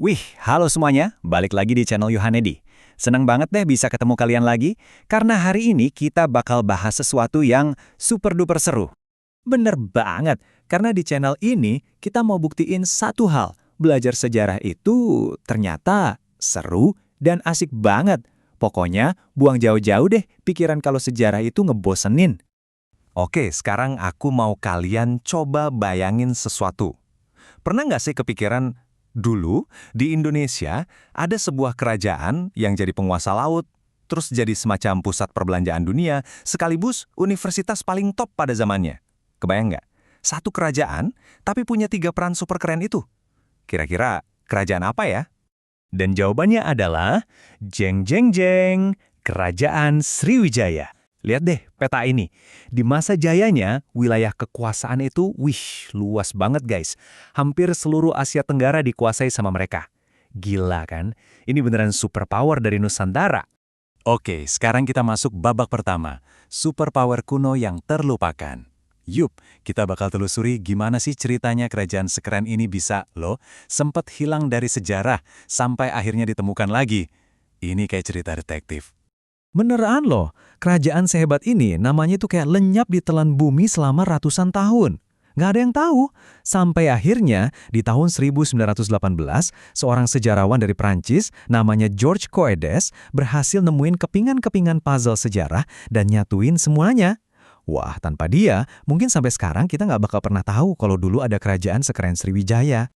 Wih, halo semuanya, balik lagi di channel Yohanedi. Senang banget deh bisa ketemu kalian lagi, karena hari ini kita bakal bahas sesuatu yang super duper seru. Bener banget, karena di channel ini kita mau buktiin satu hal. Belajar sejarah itu ternyata seru dan asik banget. Pokoknya buang jauh-jauh deh pikiran kalau sejarah itu ngebosenin. Oke, sekarang aku mau kalian coba bayangin sesuatu. Pernah nggak sih kepikiran, dulu di Indonesia ada sebuah kerajaan yang jadi penguasa laut, terus jadi semacam pusat perbelanjaan dunia, sekaligus universitas paling top pada zamannya. Kebayang nggak? Satu kerajaan, tapi punya 3 peran super keren itu. Kira-kira kerajaan apa ya? Dan jawabannya adalah, jeng jeng jeng, Kerajaan Sriwijaya. Lihat deh peta ini. Di masa jayanya, wilayah kekuasaan itu, luas banget guys. Hampir seluruh Asia Tenggara dikuasai sama mereka. Gila kan? Ini beneran superpower dari Nusantara. Oke, sekarang kita masuk babak pertama. Superpower kuno yang terlupakan. Yup, kita bakal telusuri gimana sih ceritanya kerajaan sekeren ini bisa, sempat hilang dari sejarah sampai akhirnya ditemukan lagi. Ini kayak cerita detektif. Beneran loh, kerajaan sehebat ini namanya tuh kayak lenyap di telan bumi selama ratusan tahun. Nggak ada yang tahu. Sampai akhirnya di tahun 1918, seorang sejarawan dari Prancis namanya Georges Coedes berhasil nemuin kepingan-kepingan puzzle sejarah dan nyatuin semuanya. Wah, tanpa dia, mungkin sampai sekarang kita nggak bakal pernah tahu kalau dulu ada kerajaan sekeren Sriwijaya.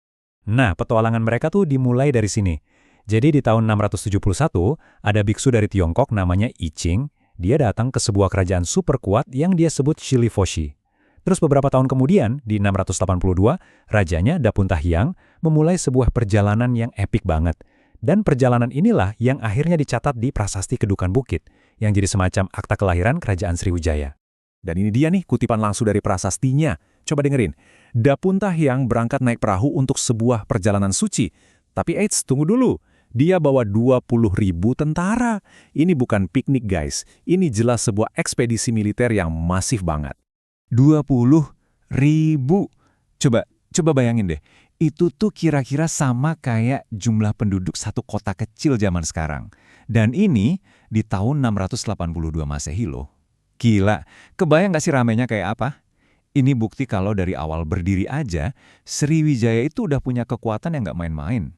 Nah, petualangan mereka tuh dimulai dari sini. Jadi di tahun 671, ada biksu dari Tiongkok namanya I Ching. Dia datang ke sebuah kerajaan super kuat yang dia sebut Shilifoshi. Terus beberapa tahun kemudian, di 682, rajanya Dapuntahiang memulai sebuah perjalanan yang epik banget. Dan perjalanan inilah yang akhirnya dicatat di Prasasti Kedukan Bukit, yang jadi semacam akta kelahiran kerajaan Sriwijaya. Dan ini dia nih kutipan langsung dari prasastinya. Coba dengerin. Dapuntahiang berangkat naik perahu untuk sebuah perjalanan suci. Tapi eits, tunggu dulu. Dia bawa 20.000 tentara. Ini bukan piknik guys. Ini jelas sebuah ekspedisi militer yang masif banget. 20.000. Coba bayangin deh. Itu tuh kira-kira sama kayak jumlah penduduk satu kota kecil zaman sekarang. Dan ini di tahun 682 Masehi loh. Gila, kebayang gak sih ramenya kayak apa? Ini bukti kalau dari awal berdiri aja, Sriwijaya itu udah punya kekuatan yang gak main-main.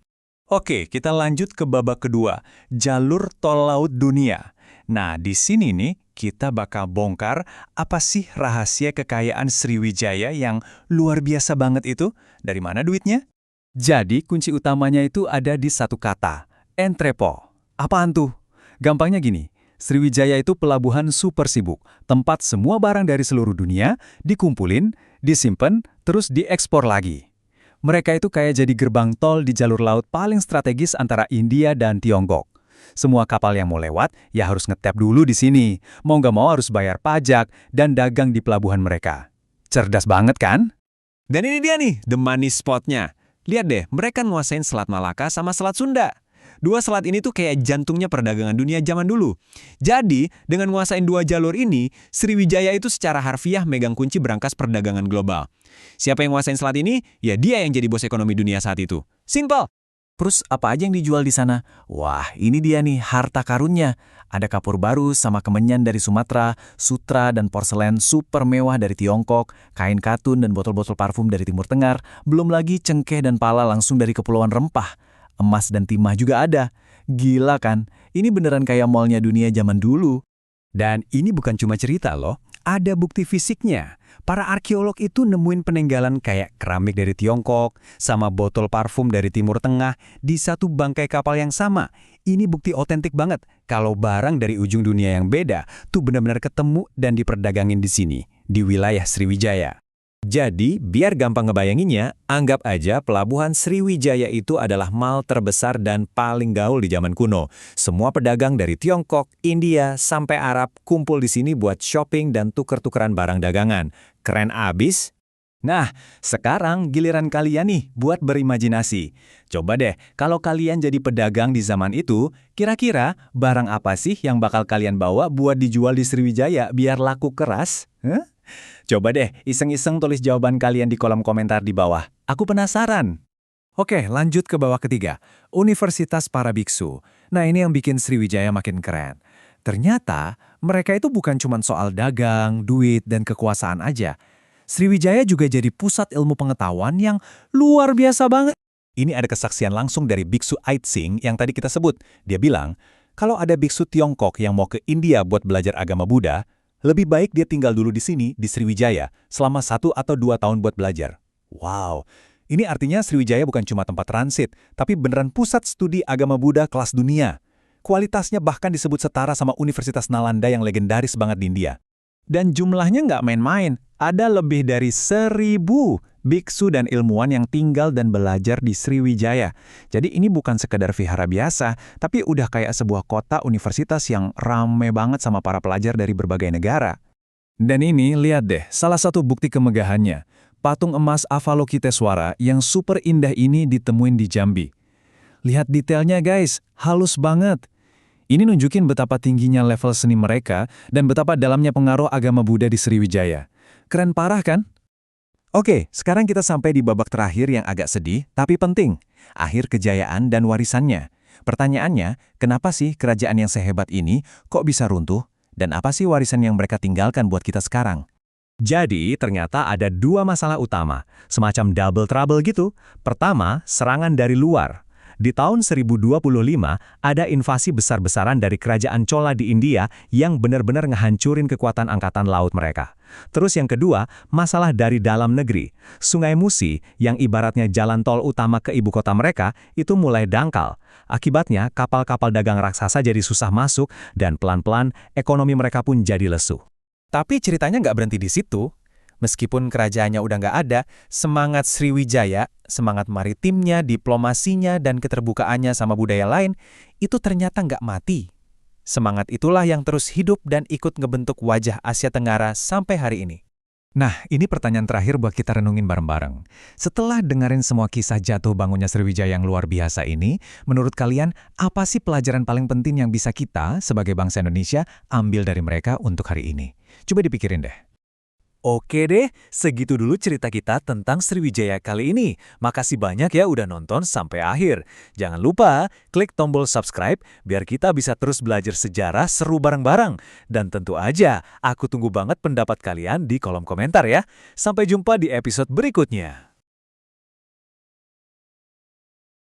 Oke, kita lanjut ke babak kedua, jalur tol laut dunia. Nah, di sini nih, kita bakal bongkar apa sih rahasia kekayaan Sriwijaya yang luar biasa banget itu? Dari mana duitnya? Jadi, kunci utamanya itu ada di satu kata, entrepot. Apaan tuh? Gampangnya gini, Sriwijaya itu pelabuhan super sibuk, tempat semua barang dari seluruh dunia dikumpulin, disimpan, terus diekspor lagi. Mereka itu kayak jadi gerbang tol di jalur laut paling strategis antara India dan Tiongkok. Semua kapal yang mau lewat ya harus ngetap dulu di sini. Mau nggak mau harus bayar pajak dan dagang di pelabuhan mereka. Cerdas banget kan? Dan ini dia nih, the money spotnya. Lihat deh, mereka nguasain Selat Malaka sama Selat Sunda. Dua selat ini tuh kayak jantungnya perdagangan dunia zaman dulu. Jadi, dengan nguasain dua jalur ini, Sriwijaya itu secara harfiah megang kunci berangkas perdagangan global. Siapa yang nguasain selat ini? Ya dia yang jadi bos ekonomi dunia saat itu. Simple! Terus apa aja yang dijual di sana? Wah, ini dia nih harta karunnya. Ada kapur baru sama kemenyan dari Sumatera, sutra dan porselen super mewah dari Tiongkok, kain katun dan botol-botol parfum dari Timur Tengah, belum lagi cengkeh dan pala langsung dari Kepulauan Rempah. Emas dan timah juga ada. Gila kan? Ini beneran kayak mallnya dunia zaman dulu. Dan ini bukan cuma cerita loh, ada bukti fisiknya. Para arkeolog itu nemuin peninggalan kayak keramik dari Tiongkok, sama botol parfum dari Timur Tengah di satu bangkai kapal yang sama. Ini bukti otentik banget kalau barang dari ujung dunia yang beda tuh benar-benar ketemu dan diperdagangin di sini, di wilayah Sriwijaya. Jadi, biar gampang ngebayanginnya, anggap aja pelabuhan Sriwijaya itu adalah mall terbesar dan paling gaul di zaman kuno. Semua pedagang dari Tiongkok, India, sampai Arab kumpul di sini buat shopping dan tuker-tukeran barang dagangan. Keren abis? Nah, sekarang giliran kalian nih buat berimajinasi. Coba deh, kalau kalian jadi pedagang di zaman itu, kira-kira barang apa sih yang bakal kalian bawa buat dijual di Sriwijaya biar laku keras? Coba deh, iseng-iseng tulis jawaban kalian di kolom komentar di bawah. Aku penasaran. Oke, lanjut ke bawah ketiga. Universitas para biksu. Nah, ini yang bikin Sriwijaya makin keren. Ternyata, mereka itu bukan cuma soal dagang, duit, dan kekuasaan aja. Sriwijaya juga jadi pusat ilmu pengetahuan yang luar biasa banget. Ini ada kesaksian langsung dari Biksu Aitsing yang tadi kita sebut. Dia bilang, kalau ada biksu Tiongkok yang mau ke India buat belajar agama Buddha, lebih baik dia tinggal dulu di sini, di Sriwijaya, selama 1 atau 2 tahun buat belajar. Wow, ini artinya Sriwijaya bukan cuma tempat transit, tapi beneran pusat studi agama Buddha kelas dunia. Kualitasnya bahkan disebut setara sama Universitas Nalanda yang legendaris banget di India. Dan jumlahnya nggak main-main, ada lebih dari 1.000 biksu dan ilmuwan yang tinggal dan belajar di Sriwijaya. Jadi ini bukan sekedar vihara biasa, tapi udah kayak sebuah kota universitas yang rame banget sama para pelajar dari berbagai negara. Dan ini, lihat deh, salah satu bukti kemegahannya. Patung emas Avalokiteswara yang super indah ini ditemuin di Jambi. Lihat detailnya guys, halus banget. Ini nunjukin betapa tingginya level seni mereka dan betapa dalamnya pengaruh agama Buddha di Sriwijaya. Keren parah kan? Oke, sekarang kita sampai di babak terakhir yang agak sedih, tapi penting. Akhir kejayaan dan warisannya. Pertanyaannya, kenapa sih kerajaan yang sehebat ini kok bisa runtuh? Dan apa sih warisan yang mereka tinggalkan buat kita sekarang? Jadi, ternyata ada 2 masalah utama, semacam double trouble gitu. Pertama, serangan dari luar. Di tahun 1025, ada invasi besar-besaran dari kerajaan Chola di India yang benar-benar ngehancurin kekuatan angkatan laut mereka. Terus yang kedua, masalah dari dalam negeri. Sungai Musi, yang ibaratnya jalan tol utama ke ibu kota mereka, itu mulai dangkal. Akibatnya, kapal-kapal dagang raksasa jadi susah masuk, dan pelan-pelan ekonomi mereka pun jadi lesu. Tapi ceritanya nggak berhenti di situ. Meskipun kerajaannya udah nggak ada, semangat Sriwijaya, semangat maritimnya, diplomasinya, dan keterbukaannya sama budaya lain, itu ternyata nggak mati. Semangat itulah yang terus hidup dan ikut ngebentuk wajah Asia Tenggara sampai hari ini. Nah, ini pertanyaan terakhir buat kita renungin bareng-bareng. Setelah dengerin semua kisah jatuh bangunnya Sriwijaya yang luar biasa ini, menurut kalian, apa sih pelajaran paling penting yang bisa kita, sebagai bangsa Indonesia, ambil dari mereka untuk hari ini? Coba dipikirin deh. Oke deh, segitu dulu cerita kita tentang Sriwijaya kali ini. Makasih banyak ya udah nonton sampai akhir. Jangan lupa klik tombol subscribe biar kita bisa terus belajar sejarah seru bareng-bareng. Dan tentu aja, aku tunggu banget pendapat kalian di kolom komentar ya. Sampai jumpa di episode berikutnya.